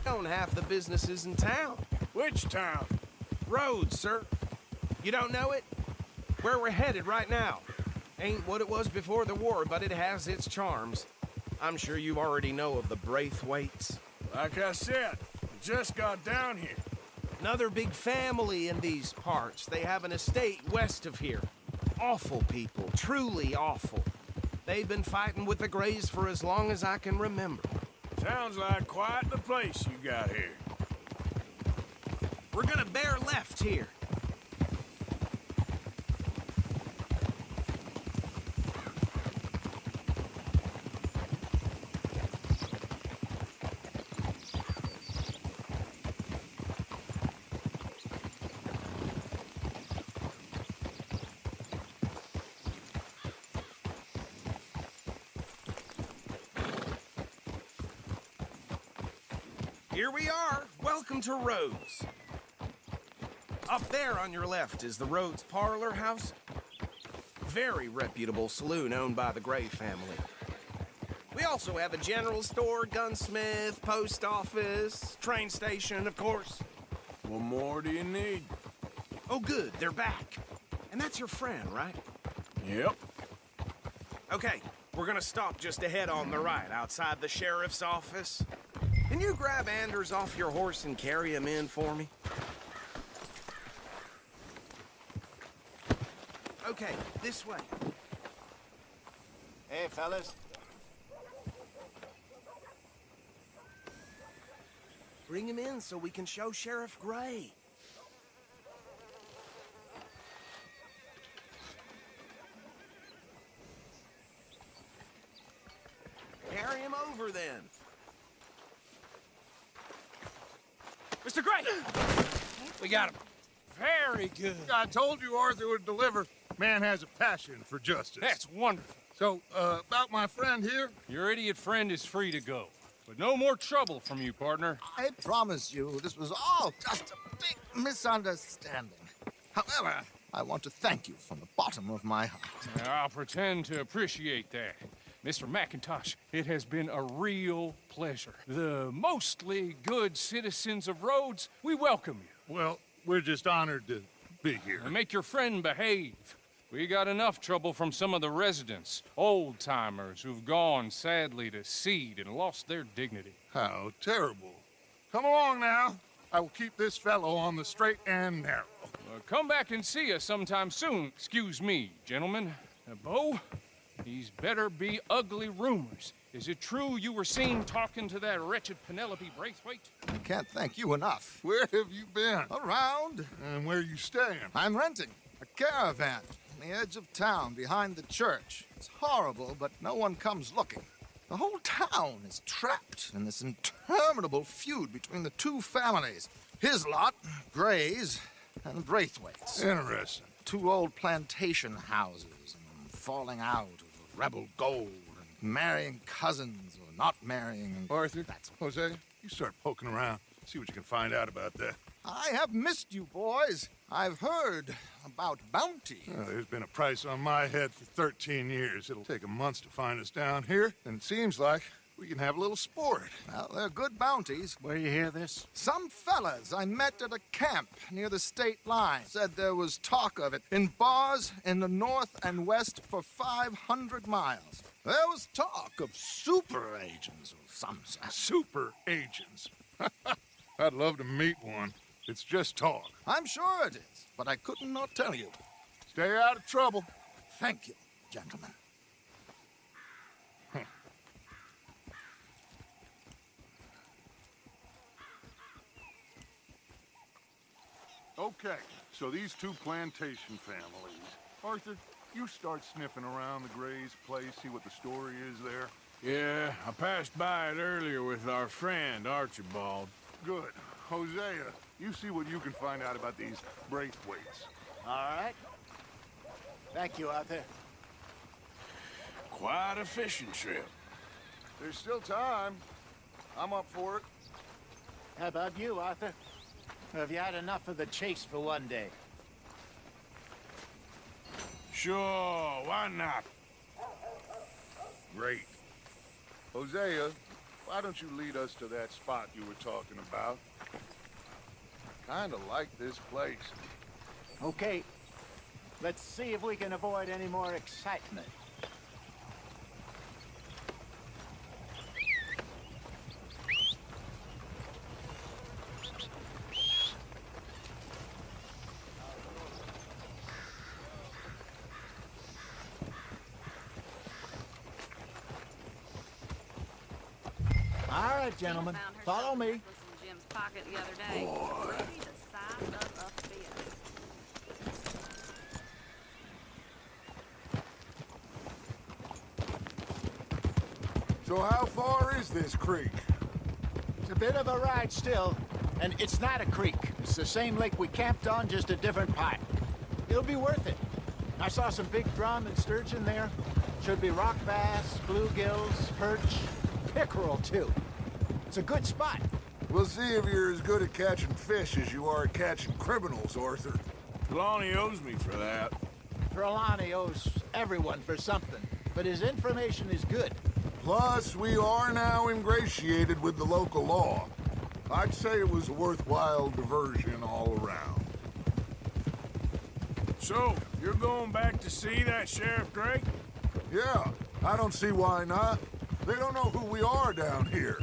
Own half the businesses in town. Which town? Rhodes, sir. You don't know it? Where we're headed right now. Ain't what it was before the war, but it has its charms. I'm sure you already know of the Braithwaites. Like I said, we just got down here. Another big family in these parts. They have an estate west of here. Awful people, truly awful. They've been fighting with the Greys for as long as I can remember. Sounds like quite the place you got here. We're gonna bear left here. Here we are. Welcome to Rhodes. Up there on your left is the Rhodes Parlor House. Very reputable saloon owned by the Gray family. We also have a general store, gunsmith, post office, train station, of course. What more do you need? Oh, good. They're back. And that's your friend, right? Yep. Okay, we're gonna stop just ahead on the right, outside the sheriff's office. Can you grab Anders off your horse and carry him in for me? Okay, this way. Hey, fellas. Bring him in so we can show Sheriff Gray. Carry him over then. Mr. Gray! We got him. Very good. I told you Arthur would deliver. Man has a passion for justice. That's wonderful. So, about my friend here? Your idiot friend is free to go. But no more trouble from you, partner. I promise you, this was all just a big misunderstanding. However, I want to thank you from the bottom of my heart. I'll pretend to appreciate that. Mr. McIntosh, it has been a real pleasure. The mostly good citizens of Rhodes, we welcome you. Well, we're just honored to be here. And make your friend behave. We got enough trouble from some of the residents, old-timers who've gone, sadly, to seed and lost their dignity. How terrible. Come along now. I will keep this fellow on the straight and narrow. Come back and see us sometime soon. Excuse me, gentlemen. Bo, these better be ugly rumors. Is it true you were seen talking to that wretched Penelope Braithwaite? I can't thank you enough. Where have you been? Around. And where you staying? I'm renting a caravan on the edge of town behind the church. It's horrible, but no one comes looking. The whole town is trapped in this interminable feud between the two families. His lot, Gray's, and Braithwaite's. Interesting. Two old plantation houses, and falling out over rebel gold, and marrying cousins or not marrying. And Arthur, Jose, you start poking around. See what you can find out about that. I have missed you, boys. I've heard about bounty. There's been a price on my head for 13 years. It'll take a month to find us down here, and it seems like we can have a little sport. Well, they're good bounties. Where you hear this? Some fellas I met at a camp near the state line said there was talk of it in bars in the north and west for 500 miles. There was talk of super agents or some such. Super agents. I'd love to meet one. It's just talk. I'm sure it is, but I couldn't not tell you. Stay out of trouble. Thank you, gentlemen. Okay, so these two plantation families. Arthur, you start sniffing around the Gray's place, see what the story is there. Yeah, I passed by it earlier with our friend, Archibald. Good. Hosea, you see what you can find out about these Braithwaites. All right. Thank you, Arthur. Quite a fishing trip. There's still time. I'm up for it. How about you, Arthur? Have you had enough of the chase for one day? Sure, why not? Great. Hosea, why don't you lead us to that spot you were talking about? Kinda like this place. Okay. Let's see if we can avoid any more excitement. All right, gentlemen, follow me. In Jim's pocket the other day. Ruby the size of a fist. So how far is this creek? It's a bit of a ride still, and it's not a creek. It's the same lake we camped on, just a different pipe. It'll be worth it. I saw some big drum and sturgeon there. Should be rock bass, bluegills, perch, pickerel too. It's a good spot. We'll see if you're as good at catching fish as you are at catching criminals, Arthur. Trelawney owes me for that. Trelawney owes everyone for something, but his information is good. Plus, we are now ingratiated with the local law. I'd say it was a worthwhile diversion all around. So, you're going back to see that Sheriff Drake? Yeah, I don't see why not. They don't know who we are down here.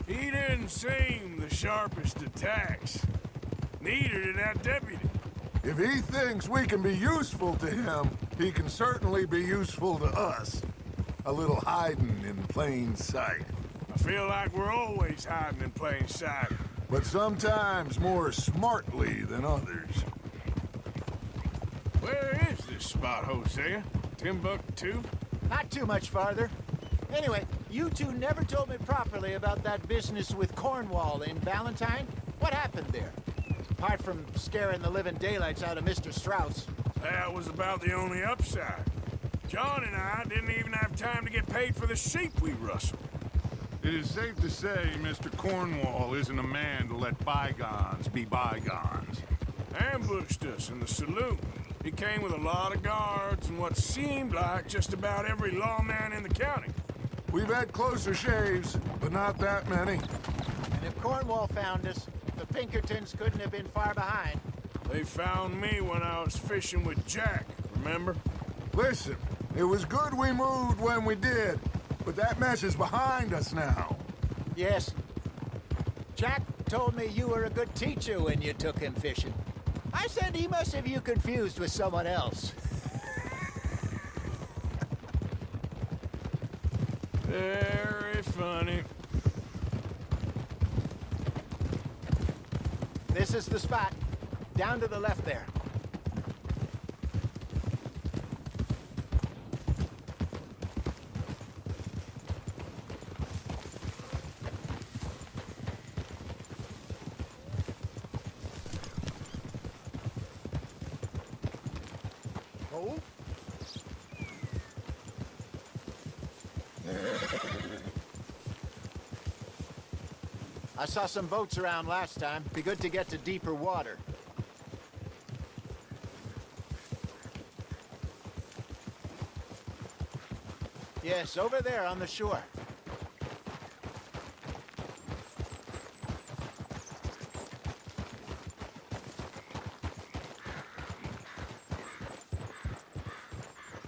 He didn't seem the sharpest attacks. Neither did that deputy. If he thinks we can be useful to him, he can certainly be useful to us. A little hiding in plain sight. I feel like we're always hiding in plain sight. But sometimes more smartly than others. Where is this spot, Hosea? Timbuktu? Not too much farther. Anyway, you two never told me properly about that business with Cornwall in Valentine. What happened there? Apart from scaring the living daylights out of Mr. Strauss. That was about the only upside. John and I didn't even have time to get paid for the sheep we rustled. It is safe to say Mr. Cornwall isn't a man to let bygones be bygones. Ambushed us in the saloon. He came with a lot of guards and what seemed like just about every lawman in the county. We've had closer shaves, but not that many. And if Cornwall found us, the Pinkertons couldn't have been far behind. They found me when I was fishing with Jack, remember? Listen, it was good we moved when we did, but that mess is behind us now. Yes. Jack told me you were a good teacher when you took him fishing. I said he must have you confused with someone else. Very funny. This is the spot. Down to the left there. Oh? I saw some boats around last time. Be good to get to deeper water. Yes, over there on the shore.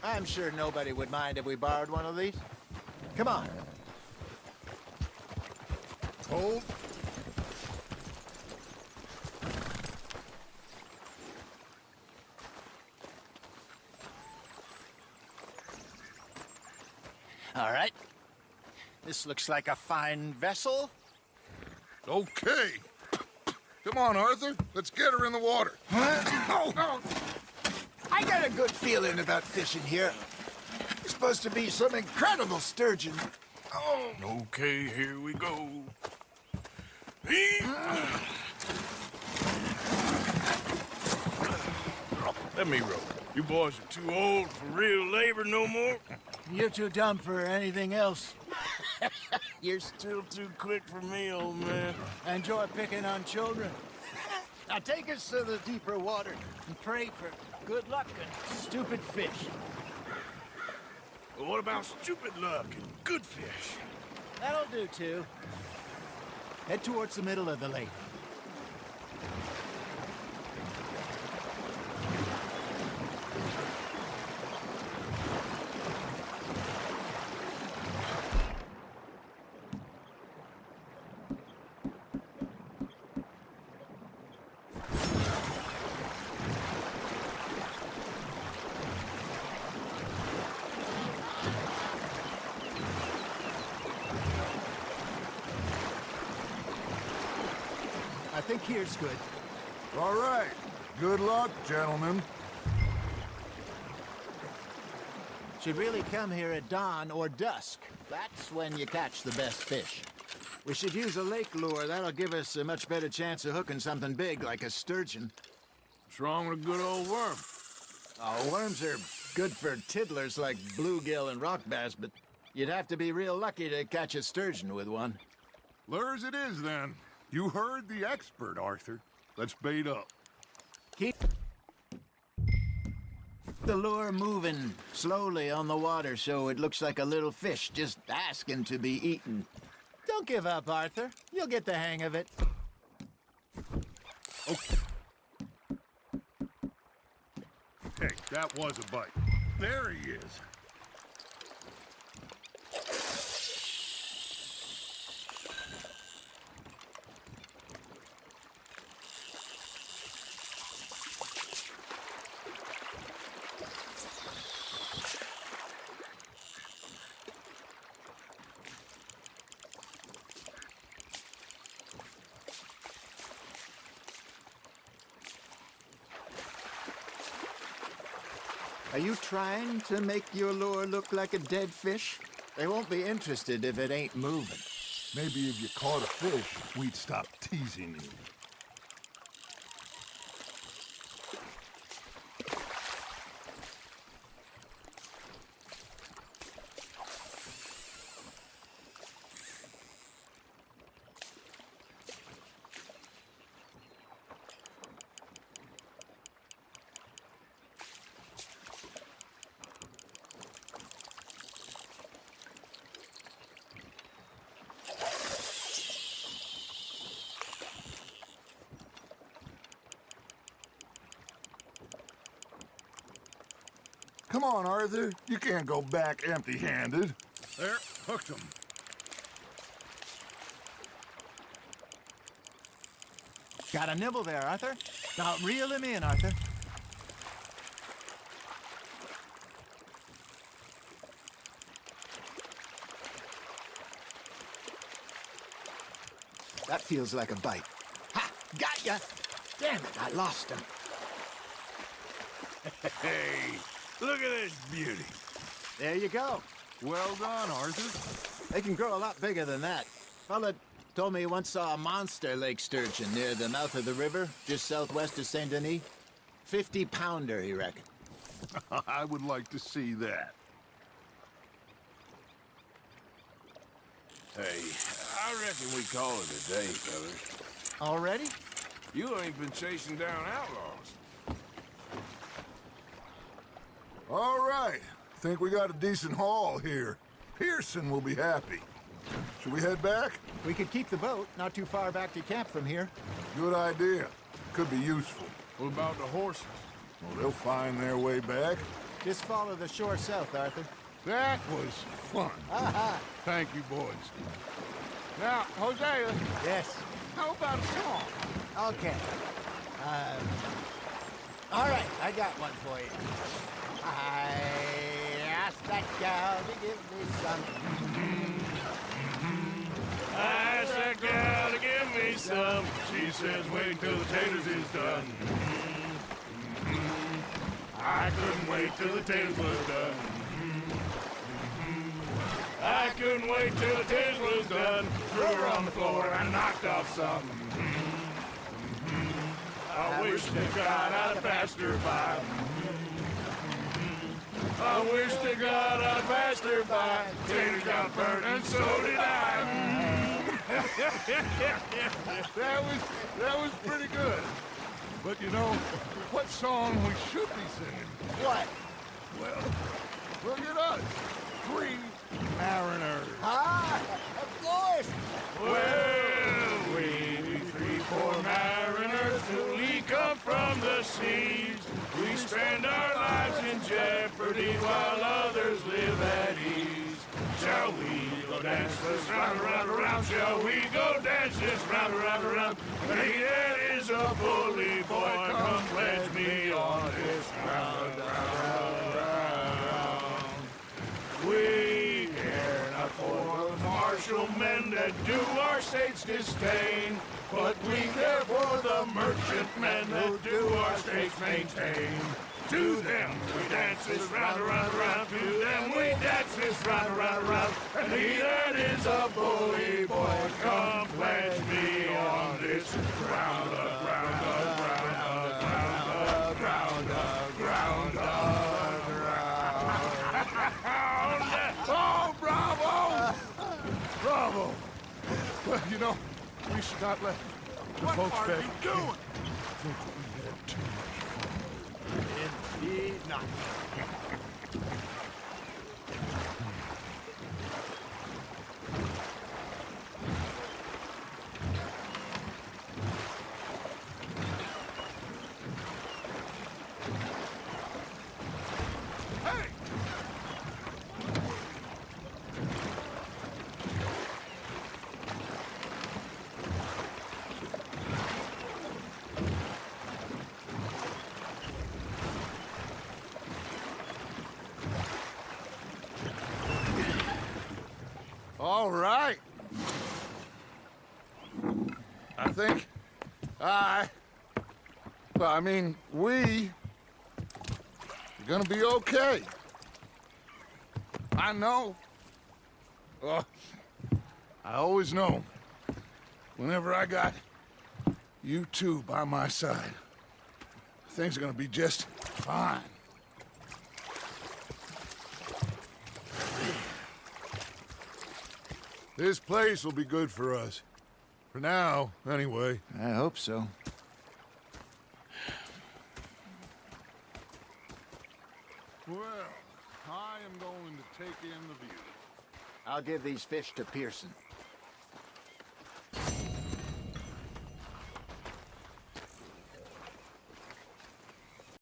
I'm sure nobody would mind if we borrowed one of these. Come on. Hold. All right. This looks like a fine vessel. Okay. Come on, Arthur. Let's get her in the water. Oh. I got a good feeling about fishing here. It's supposed to be some incredible sturgeon. Oh. Okay, here we go. Let me row. You boys are too old for real labor no more. You're too dumb for anything else. You're still too quick for me, old man. Enjoy picking on children. Now take us to the deeper water and pray for good luck and stupid fish. Well, what about stupid luck and good fish? That'll do, too. Head towards the middle of the lake. I think here's good. All right. Good luck, gentlemen. Should really come here at dawn or dusk. That's when you catch the best fish. We should use a lake lure. That'll give us a much better chance of hooking something big like a sturgeon. What's wrong with a good old worm? Oh, worms are good for tiddlers like bluegill and rock bass, but you'd have to be real lucky to catch a sturgeon with one. Lures it is, then. You heard the expert, Arthur. Let's bait up. Keep the lure moving slowly on the water so it looks like a little fish just asking to be eaten. Don't give up, Arthur. You'll get the hang of it. Okay. Hey, that was a bite. There he is. Are you trying to make your lure look like a dead fish? They won't be interested if it ain't moving. Maybe if you caught a fish, we'd stop teasing you. Come on, Arthur. You can't go back empty-handed. There, hooked him. Got a nibble there, Arthur. Now reel him in, Arthur. That feels like a bite. Ha! Got ya! Damn it, I lost him. Hey, look at this beauty. There you go. Well done, Arthur. They can grow a lot bigger than that. Fella told me he once saw a monster lake sturgeon near the mouth of the river, just southwest of Saint Denis. 50-pounder, he reckoned. I would like to see that. Hey, I reckon we call it a day, fellas. Already? You ain't been chasing down outlaws. All right. Think we got a decent haul here. Pearson will be happy. Should we head back? We could keep the boat not too far back to camp from here. Good idea. Could be useful. What about the horses? Well, they'll find their way back. Just follow the shore south, Arthur. That was fun. Aha! Thank you, boys. Now, Hosea, Yes. how about a song? Okay. All right, I got one for you. I asked that gal to give me some. I asked that gal to give me some. She says, wait till the taters is done. I couldn't wait till the taters was done. I couldn't wait till the taters was done. Threw her on the floor and knocked off some. I wish to God I'd have passed her by. I wish to God I'd passed her by. Taters got burnt and so did I. that was pretty good. But you know, what song we should be singing? What? Well, look at us. 3 mariners. Ah, of course! Well, we three poor mariners newly come from the seas. We spend our lives in jeopardy while others live at ease. Shall we go dance this round, around, around? Shall we go dance this round, around, around? Hey, that is a bully boy. Come pledge me on this round, round, round. We care not for the martial men that do our state's disdain, but we care for the merchantmen that do our state's maintain. To them we dance this round, around, around. To them we dance this round, around, around. And he that is a bully boy, come pledge me on this round up, round up, round up, round up, round up, round up, round up. Oh, bravo! Bravo! Well, you know, we should not let the folks back. What are you doing? I think we had too much fun. Indeed not. Hey! All right. I think we are gonna be okay. I know. I always know. Whenever I got you two by my side, things are gonna be just fine. This place will be good for us. For now, anyway. I hope so. Well, I am going to take in the view. I'll give these fish to Pearson.